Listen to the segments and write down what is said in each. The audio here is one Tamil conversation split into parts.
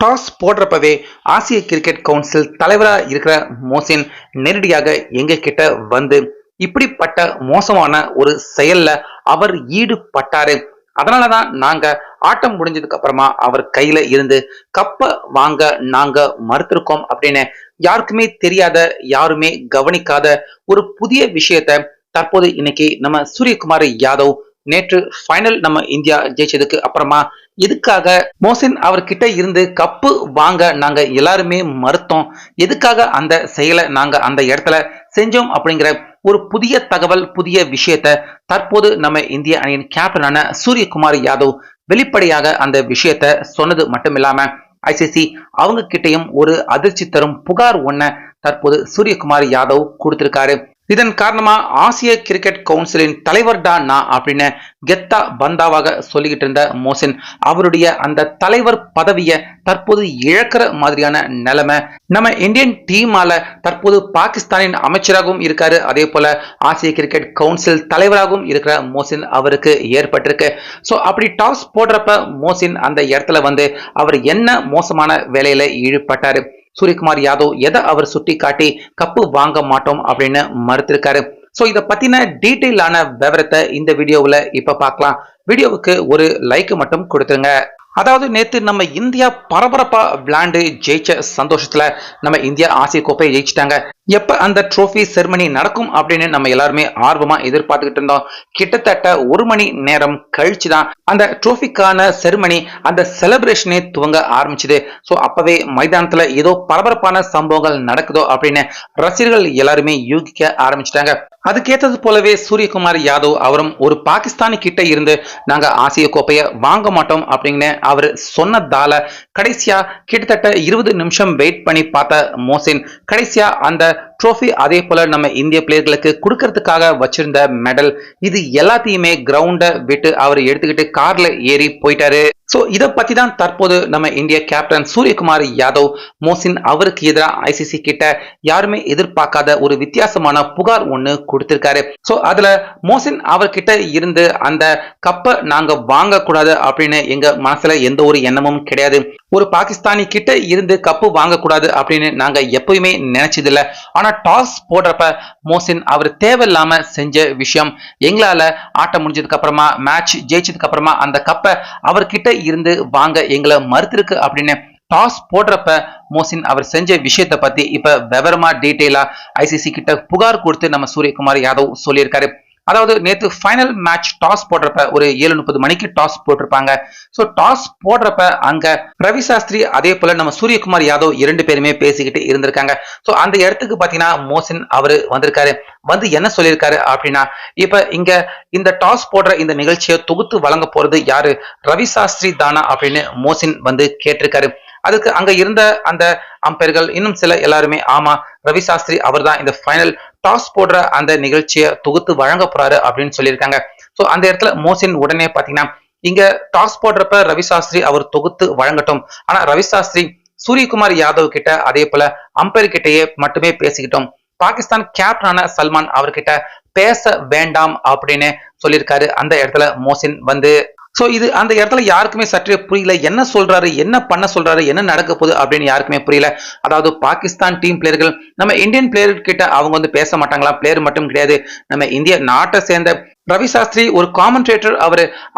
டாஸ் போடுறப்பவே ஆசிய கிரிக்கெட் கவுன்சில் தலைவரா இருக்கிற மோசின் நேரடியாக எங்க கிட்ட வந்து இப்படிப்பட்ட மோசமான ஒரு செயல்ல அவர் ஈடுபட்டாரு. அதனாலதான் நாங்க ஆட்டம் முடிஞ்சதுக்கு அப்புறமா அவர் கையில இருந்து கப்ப வாங்க நாங்க மறுத்திருக்கோம் அப்படின்னு யாருக்குமே தெரியாத, யாருமே கவனிக்காத ஒரு புதிய விஷயத்த தற்போது இன்னைக்கு நம்ம சூரியகுமார் யாதவ் நேற்று ஃபைனல் நம்ம இந்தியா ஜெயிச்சதுக்கு அப்புறமா எதுக்காக மோசின் அவர்கிட்ட இருந்து கப்பு வாங்க நாங்க எல்லாருமே மறுத்தோம், எதுக்காக அந்த செயலை நாங்க அந்த இடத்துல செஞ்சோம் அப்படிங்கிற ஒரு புதிய தகவல், புதிய விஷயத்த தற்போது நம்ம இந்திய அணியின் கேப்டனான சூரியகுமார் யாதவ் வெளிப்படையாக அந்த விஷயத்த சொன்னது மட்டும் இல்லாம ஐசிசி அவங்க கிட்டையும் ஒரு அதிர்ச்சி தரும் புகார் ஒன்ன தற்போது சூரியகுமார் யாதவ் கொடுத்திருக்காரு. இதன் காரணமா ஆசிய கிரிக்கெட் கவுன்சிலின் தலைவர் தான் நான் அப்படின்னு கெத்தா பந்தாவாக சொல்லிக்கிட்டு இருந்த மோசின் அவருடைய அந்த தலைவர் பதவியை தற்போது இழக்கிற மாதிரியான நிலைமை நம்ம இந்தியன் டீமால தற்போது பாகிஸ்தானின் அமைச்சராகவும் இருக்காரு, அதே போல ஆசிய கிரிக்கெட் கவுன்சில் தலைவராகவும் இருக்கிற மோசின் அவருக்கு ஏற்பட்டிருக்கு. ஸோ அப்படி டாஸ் போடுறப்ப மோசின் அந்த இடத்துல வந்து அவர் என்ன மோசமான வேலையில ஈடுபட்டாரு, சூரியகுமார் யாதவ் எதை அவர் சுட்டி காட்டி கப்பு வாங்க மாட்டோம் அப்படின்னு மறுத்திருக்காரு. சோ இத பத்தின டீட்டெயிலான விவரத்தை இந்த வீடியோவில் இப்ப பார்க்கலாம். வீடியோவுக்கு ஒரு லைக் மட்டும் கொடுத்துருங்க. அதாவது நேத்து நம்ம இந்தியா பரபரப்பா விளையாண்டு ஜெயிச்ச சந்தோஷத்துல நம்ம இந்தியா ஆசிய கோப்பையை ஜெயிச்சிட்டாங்க. எப்ப அந்த ட்ரோஃபி செரிமனி நடக்கும் அப்படின்னு நம்ம எல்லாருமே ஆர்வமா எதிர்பார்த்துக்கிட்டு இருந்தோம். கிட்டத்தட்ட 1 மணி நேரம் கழிச்சுதான் அந்த ட்ரோஃபிக்கான செரிமனி, அந்த செலிப்ரேஷனே துவங்க ஆரம்பிச்சுது. ஸோ அப்பவே மைதானத்துல ஏதோ பரபரப்பான சம்பவங்கள் நடக்குதோ அப்படின்னு ரசிகர்கள் எல்லாருமே யூகிக்க ஆரம்பிச்சிட்டாங்க. அதுக்கேற்றது போலவே சூரியகுமார் யாதவ் அவரும் ஒரு பாகிஸ்தானி கிட்ட இருந்து நாங்க ஆசிய கோப்பையை வாங்க மாட்டோம் அப்படின்னு அவர் சொன்னதால கடைசியா கிட்டத்தட்ட 20 நிமிஷம் வெயிட் பண்ணி பார்த்த மோசின் கடைசியா அந்த ட்ரோஃபி, அதே போல நம்ம இந்திய பிளேயர்களுக்கு கொடுக்கறதுக்காக வச்சிருந்த மெடல், இது எல்லாத்தையுமே கிரவுண்ட விட்டு அவர் எடுத்துக்கிட்டு கார்ல ஏறி போயிட்டாரு. சோ இத பத்தி தான் தற்போது நம்ம இந்திய கேப்டன் சூரியகுமார் யாதவ் மோசின் அவருக்கு எதிராக ஐசிசி கிட்ட யாருமே எதிர்பார்க்காத ஒரு வித்தியாசமான புகார் ஒண்ணு கொடுத்திருக்காரு. சோ அதுல மோசின் அவர்கிட்ட இருந்து அந்த கப்பை நாங்க வாங்க கூடாது அப்படின்னு எங்க மனசுல எந்த ஒரு எண்ணமும் கிடையாது. ஒரு பாகிஸ்தானி கிட்ட இருந்து கப்பு வாங்கக்கூடாது அப்படின்னு நாங்க எப்பயுமே நினைச்சது இல்ல. ஆனா டாஸ் போடுறப்ப மோசின் அவர் தேவையில்லாம செஞ்ச விஷயம், எங்களால ஆட்டம் முடிஞ்சதுக்கு அப்புறமா, மேட்ச் ஜெயிச்சதுக்கு அப்புறமா அந்த கப்பை அவர்கிட்ட இருந்து வாங்க எங்களை மறுத்திருக்கு அப்படின்னு டாஸ் போடுறப்ப மோசின் அவர் செஞ்ச விஷயத்தை பத்தி இப்ப விவரமா டீட்டெயிலா ஐசிசி கிட்ட புகார் கொடுத்து நம்ம சூரியகுமார் யாதவ் சொல்லியிருக்காரு. அதாவது நேற்று ஃபைனல் மேட்ச் டாஸ் போடுறப்ப ஒரு 7:30 மணிக்கு டாஸ் போட்டிருப்பாங்க. ஸோ டாஸ் போடுறப்ப அங்க ரவி சாஸ்திரி அதே போல நம்ம சூரியகுமார் யாதவ் 2 பேருமே பேசிக்கிட்டு இருந்திருக்காங்க. ஸோ அந்த இடத்துக்கு பாத்தீங்கன்னா மோசின் அவரு வந்திருக்காரு. வந்து என்ன சொல்லியிருக்காரு அப்படின்னா, இப்ப இங்க இந்த டாஸ் போடுற இந்த நிகழ்ச்சியை தொகுத்து வழங்க போறது யாரு, ரவி சாஸ்திரி தானா அப்படின்னு மோசின் வந்து கேட்டிருக்காரு. அதுக்கு அங்க இருந்த அந்த அம்பையர்கள் இன்னும் சில எல்லாருமே ஆமா ரவி சாஸ்திரி அவர் தான் இந்த ஃபைனல் டாஸ் போடுற அந்த நிகழ்ச்சியை தொகுத்து வழங்க போறாரு அப்படின்னு சொல்லியிருக்காங்க. சோ அந்த இடத்துல மோசின் உடனே பாத்தீங்கன்னா இங்க டாஸ் போடுறப்ப ரவி சாஸ்திரி அவர் தொகுத்து வழங்கட்டும், ஆனா ரவி சாஸ்திரி சூரியகுமார் யாதவ் கிட்ட அதே போல அம்பையர் கிட்டயே மட்டுமே பேசிக்கிட்டோம், பாகிஸ்தான் கேப்டனான சல்மான் அவர்கிட்ட பேச வேண்டாம் அப்படின்னு சொல்லியிருக்காரு அந்த இடத்துல மோசின் வந்து. சோ இது அந்த இடத்துல யாருக்குமே சற்றே புரியல, என்ன சொல்றாரு, என்ன பண்ண சொல்றாரு, என்ன நடக்க போகுது அப்படின்னு யாருக்குமே புரியல. அதாவது பாகிஸ்தான் டீம் பிளேயர்கள் நம்ம இந்தியன் பிளேயர் கிட்ட அவங்க வந்து பேச மாட்டாங்களா? பிளேயர் மட்டும் கிடையாது, நம்ம இந்திய நாட்டை சேர்ந்த ரவி சாஸ்திரி ஒரு காமெண்டேட்டர்,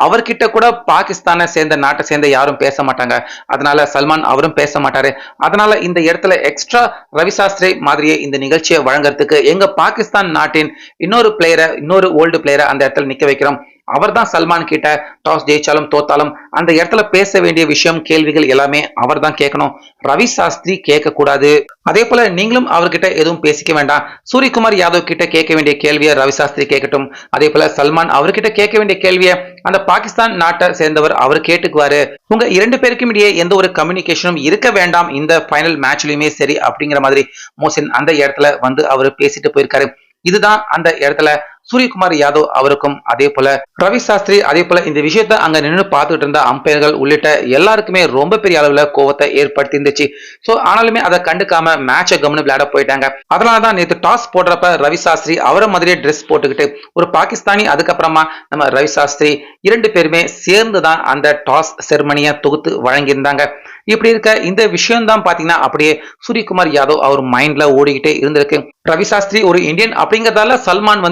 அவர்கிட்ட கூட பாகிஸ்தானை சேர்ந்த நாட்டை சேர்ந்த யாரும் பேச மாட்டாங்க. அதனால சல்மான் அவரும் பேச மாட்டாரு. அதனால இந்த இடத்துல எக்ஸ்ட்ரா ரவி சாஸ்திரி மாதிரியே இந்த நிகழ்ச்சியை வழங்குறதுக்கு எங்க பாகிஸ்தான் நாட்டின் இன்னொரு பிளேயரை, இன்னொரு ஓல்டு பிளேயரை அந்த இடத்துல நிக்க வைக்கிறோம். அவர் தான் சல்மான் கிட்ட டாஸ் ஜெயிச்சாலும் தோத்தாலும் அந்த இடத்துல பேச வேண்டிய விஷயம், கேள்விகள் எல்லாமே அவர் தான் கேட்கணும், ரவி சாஸ்திரி கேட்க கூடாது. அதே போல நீங்களும் அவர்கிட்ட எதுவும் பேசிக்க வேண்டாம், சூரியகுமார் யாதவ் கிட்ட கேட்க வேண்டிய கேள்வியை ரவி சாஸ்திரி கேட்கட்டும். அதே போல சல்மான் அவர்கிட்ட கேட்க வேண்டிய கேள்வியை அந்த பாகிஸ்தான் நாட்டை சேர்ந்தவர் அவர் கேட்டுக்குவாரு. உங்க 2 பேருக்கும் இடையே எந்த ஒரு கம்யூனிகேஷனும் இருக்க வேண்டாம் இந்த ஃபைனல் மேட்ச்லயுமே சரி அப்படிங்கிற மாதிரி மோசின் அந்த இடத்துல வந்து அவர் பேசிட்டு போயிருக்காரு. இதுதான் அந்த இடத்துல சூரியகுமார் யாதவ் அவருக்கும் அதே போல ரவி சாஸ்திரி அதே போல இந்த விஷயத்த அங்க நின்று பார்த்துட்டு இருந்த அம்பையர்கள் உள்ளிட்ட எல்லாருக்குமே ரொம்ப பெரிய அளவுல கோவத்தை ஏற்படுத்தி இருந்துச்சு. சோ ஆனாலுமே அதை கண்டுக்காம மேட்சை கவனம் விளையாட போயிட்டாங்க. அதனாலதான் நேற்று டாஸ் போடுறப்ப ரவி சாஸ்திரி அவரை மாதிரியே ட்ரெஸ் போட்டுக்கிட்டு ஒரு பாகிஸ்தானி அதுக்கப்புறமா நம்ம ரவி சாஸ்திரி 2 பேருமே சேர்ந்துதான் அந்த டாஸ் செர்மனியை தொகுத்து வழங்கியிருந்தாங்க. இப்படி இருக்க இந்த விஷயம் தான் பாத்தீங்கன்னா அப்படியே சூரியகுமார் யாதவ் அவர் மைண்ட்ல ஓடிக்கிட்டே இருந்திருக்கு. ரவி சாஸ்திரி ஒரு இந்தியன் அப்படிங்கறதால சல்மான்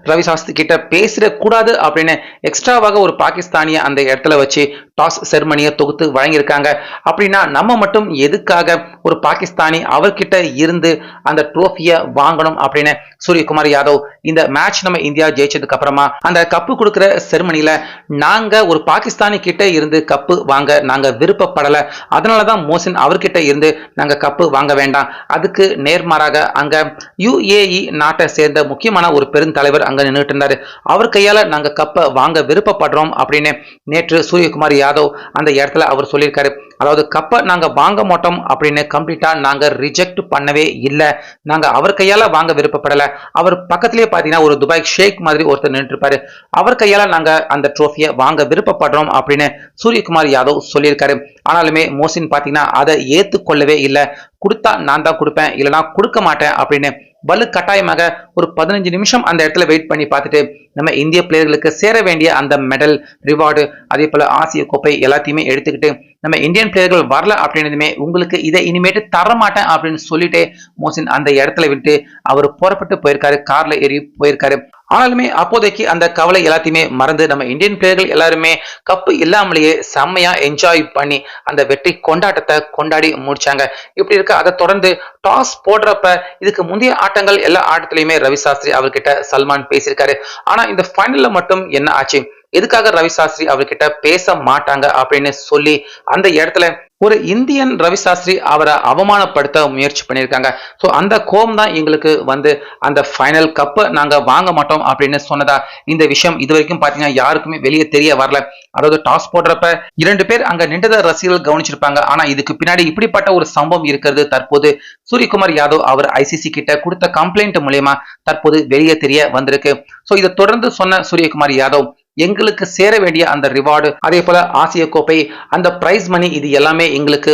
ரவி சாஸ்திரி கிட்ட பேசிட கூடாது அப்படின்னு எக்ஸ்ட்ராவாக ஒரு பாகிஸ்தானிய அந்த இடத்துல வச்சு டாஸ் செர்மனியை தொகுத்து வழங்கியிருக்காங்க. அப்படின்னா நம்ம மட்டும் எதுக்காக ஒரு பாகிஸ்தானி அவர்கிட்ட இருந்து அந்த ட்ரோஃபியை வாங்கணும் அப்படின்னு சூரியகுமார் யாதவ் இந்த மேட்ச் நம்ம இந்தியா ஜெயிச்சதுக்கு அப்புறமா அந்த கப்பு கொடுக்கிற செர்மனில நாங்க ஒரு பாகிஸ்தானி கிட்ட இருந்து கப்பு வாங்க நாங்க விருப்பப்படல, அதனாலதான் மோசின் அவர்கிட்ட இருந்து நாங்க கப்பு வாங்க வேண்டாம், அதுக்கு நேர்மாறாக அங்க UAE நாட்டை சேர்ந்த முக்கியமான ஒரு பெருந்தலைவர் அங்க நின்றுட்டு இருந்தாரு, அவர் கையால நாங்க கப்பை வாங்க விருப்பப்படுறோம் அப்படின்னு நேற்று சூரியகுமார் யாதவ் அந்த இடத்துல அவர் சொல்லியிருக்காரு. அதாவது கப்பை நாங்க வாங்க மாட்டோம் அப்படின்னு கம்ப்ளீட்டா நாங்க ரிஜெக்ட் பண்ணவே இல்லை, நாங்க அவர் கையால வாங்க விருப்பப்படல. அவர் பக்கத்திலேயே பாத்தீங்கன்னா ஒரு துபாய் ஷேக் மாதிரி ஒருத்தர் நின்று இருப்பாரு, அவர் கையால நாங்க அந்த ட்ரோஃபியை வாங்க விருப்பப்படுறோம் அப்படின்னு சூரியகுமார் யாதவ் சொல்லியிருக்காரு. ஆனாலுமே மோசின் பாத்தீங்கன்னா அதை ஏத்துக்கொள்ளவே இல்லை, கொடுத்தா நான் தான் கொடுப்பேன் இல்லைன்னா கொடுக்க மாட்டேன் அப்படின்னு வலு கட்டாயமாக ஒரு 15 நிமிஷம் அந்த இடத்துல வெயிட் பண்ணி பார்த்துட்டு நம்ம இந்திய பிளேயர்களுக்கு சேர வேண்டிய அந்த மெடல் ரிவார்டு அதே போல ஆசிய கோப்பை எல்லாத்தையுமே எடுத்துக்கிட்டு நம்ம இந்தியன் பிளேயர்கள் வரல அப்படின்னதுமே உங்களுக்கு இதை இனிமேட்டு தர மாட்டேன் அப்படின்னு சொல்லிட்டு மோசின் அந்த இடத்துல விட்டு அவர் புறப்பட்டு போயிருக்காரு, கார்ல ஏறி போயிருக்காரு. ஆனாலுமே அப்போதைக்கு அந்த கவலை எல்லாத்தையுமே மறந்து நம்ம இந்தியன் பிளேயர்கள் எல்லாருமே கப்பு இல்லாமலேயே செம்மையா என்ஜாய் பண்ணி அந்த வெற்றி கொண்டாட்டத்தை கொண்டாடி முடிச்சாங்க. இப்படி இருக்க அதை தொடர்ந்து டாஸ் போடுறப்ப இதுக்கு முந்தைய ஆட்டங்கள் எல்லா ஆட்டத்திலையுமே ரவி சாஸ்திரி அவர்கிட்ட சல்மான் பேசியிருக்காரு. ஆனா இந்த ஃபைனல்ல மட்டும் என்ன ஆச்சு, எதுக்காக ரவி சாஸ்திரி அவர்கிட்ட பேச மாட்டாங்க அப்படின்னு சொல்லி அந்த இடத்துல ஒரு இந்தியன் ரவி சாஸ்திரி அவரை அவமானப்படுத்த முயற்சி பண்ணியிருக்காங்க. ஸோ அந்த கோபம் தான் எங்களுக்கு அந்த ஃபைனல் கப்பை நாங்க வாங்க மாட்டோம் அப்படின்னு சொன்னதா இந்த விஷயம் இது வரைக்கும் பாத்தீங்கன்னா யாருக்குமே வெளியே தெரிய வரல. அதாவது டாஸ் போடுறப்ப 2 பேர் அங்க நின்றத ரசிகர்கள் கவனிச்சிருப்பாங்க, ஆனா இதுக்கு பின்னாடி இப்படிப்பட்ட ஒரு சம்பவம் இருக்கிறது தற்போது சூரியகுமார் யாதவ் அவர் ICC கிட்ட கொடுத்த கம்ப்ளைண்ட் மூலமா தற்போது வெளியே தெரிய வந்திருக்கு. ஸோ இதை தொடர்ந்து சொன்ன சூரியகுமார் யாதவ் எங்களுக்கு சேர வேண்டிய அந்த ரிவார்டு அதே போல ஆசிய கோப்பை அந்த பிரைஸ் மணி இது எல்லாமே எங்களுக்கு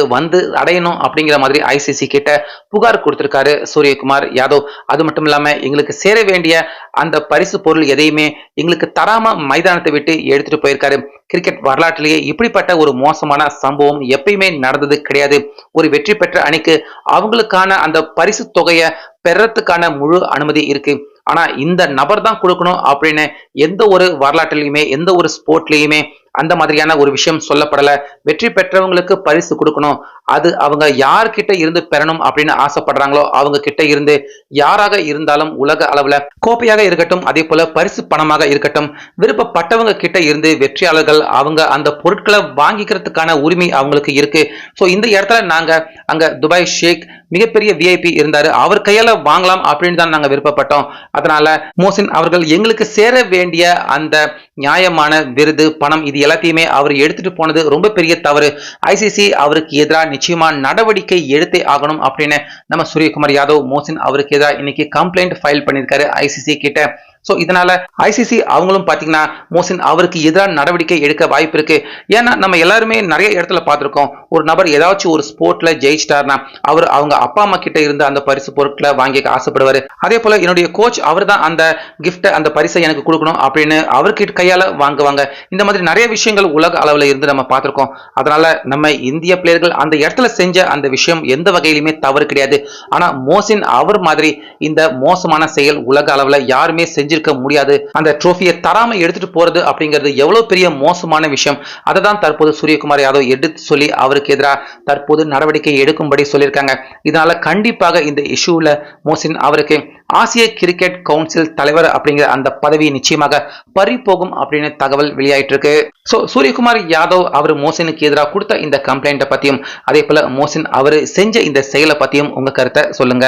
அடையணும் அப்படிங்கிற மாதிரி ICC கிட்ட புகார் கொடுத்திருக்காரு சூரியகுமார் யாதவ். அது மட்டும் இல்லாம எங்களுக்கு சேர வேண்டிய அந்த பரிசு பொருள் எதையுமே எங்களுக்கு தராம மைதானத்தை விட்டு எடுத்துட்டு போயிருக்காரு. கிரிக்கெட் வரலாற்றிலேயே இப்படிப்பட்ட ஒரு மோசமான சம்பவம் எப்பயுமே நடந்தது கிடையாது. ஒரு வெற்றி பெற்ற அணிக்கு அவங்களுக்கான அந்த பரிசு தொகையை பெறத்துக்கான முழு அனுமதி இருக்கு, ஆனா இந்த நபர் தான் கொடுக்கணும் அப்படின்னு எந்த ஒரு வரலாற்றிலையுமே எந்த ஒரு ஸ்போர்ட்லயுமே அந்த மாதிரியான ஒரு விஷயம் சொல்லப்படல. வெற்றி பெற்றவங்களுக்கு பரிசு கொடுக்கணும், அது அவங்க யார்கிட்ட இருந்து பெறணும் அப்படின்னு ஆசைப்படுறாங்களோ அவங்க கிட்ட இருந்து யாராக இருந்தாலும் உலக அளவுல கோப்பையாக இருக்கட்டும் அதே போல பரிசு பணமாக இருக்கட்டும் விருப்பப்பட்டவங்க கிட்ட இருந்து வெற்றியாளர்கள் அவங்க அந்த பொருட்களை வாங்கிக்கிறதுக்கான உரிமை அவங்களுக்கு இருக்கு. சோ இந்த இடத்துல நாங்க அங்க துபாய் ஷேக் மிகப்பெரிய VIP இருந்தாரு, அவர் கையால வாங்கலாம் அப்படின்னு தான் நாங்க விருப்பப்பட்டோம். அதனால மோசின் அவர்கள் எங்களுக்கு சேர வேண்டிய அந்த நியாயமான விருது பணம் இது எல்லாத்தையுமே அவர் எடுத்துட்டு போனது ரொம்ப பெரிய தவறு. ICC அவருக்கு எதிராக நிச்சயமா நடவடிக்கை எடுத்தே ஆகணும் அப்படின்னு நம்ம சூரியகுமார் யாதவ் மோசின் அவருக்கு எதிராக இன்னைக்கு கம்ப்ளைண்ட் ஃபைல் பண்ணிருக்காரு ICC கிட்ட. சோ இதனால ICC அவங்களும் பாத்தீங்கன்னா மோசின் அவருக்கு எதிரான நடவடிக்கை எடுக்க வாய்ப்பு இருக்கு. ஏன்னா நம்ம எல்லாருமே நிறைய இடத்துல பார்த்திருக்கோம், ஒரு நபர் ஏதாச்சும் ஒரு ஸ்போர்ட்ல ஜெயிச்சிட்டார்னா அவர் அவங்க அப்பா அம்மா கிட்ட இருந்து அந்த பரிசு பொருட்களை வாங்கிக்க ஆசைப்படுவாரு. அதே போல என்னுடைய கோச் அவர் தான் அந்த கிஃப்ட் அந்த பரிசை எனக்கு கொடுக்கணும் அப்படின்னு அவர்கிட்ட கையால வாங்குவாங்க. இந்த மாதிரி நிறைய விஷயங்கள் உலக அளவுல இருந்து நம்ம பார்த்திருக்கோம். அதனால நம்ம இந்திய பிளேயர்கள் அந்த இடத்துல செஞ்ச அந்த விஷயம் எந்த வகையிலுமே தவறு கிடையாது. ஆனா மோசின் அவர் மாதிரி இந்த மோசமான செயல் உலக அளவுல யாருமே செஞ்சிருக்க முடியாது. அந்த ட்ரோஃபியை தராம எடுத்துட்டு போறது அப்படிங்கிறது எவ்வளவு பெரிய மோசமான விஷயம். அதை தான் தற்போது சூரியகுமார் யாதவ் எடுத்து சொல்லி அவருக்கு எதிராக தற்போது நடவடிக்கை எடுக்கும்படி சொல்லியிருக்காங்க. இதனால கண்டிப்பாக இந்த இஷ்யூல மோசின் அவருக்கு ஆசிய கிரிக்கெட் கவுன்சில் தலைவர் அப்படிங்கிற அந்த பதவி நிச்சயமாக பறி போகும் அப்படின்னு தகவல் வெளியாயிட்டு இருக்கு. சோ சூரியகுமார் யாதவ் அவர் மோசினுக்கு எதிராக கொடுத்த இந்த கம்ப்ளைண்ட்டை பத்தியும் அதே போல மோசின் அவர் செஞ்ச இந்த செயலை பத்தியும் உங்க கருத்தை சொல்லுங்க.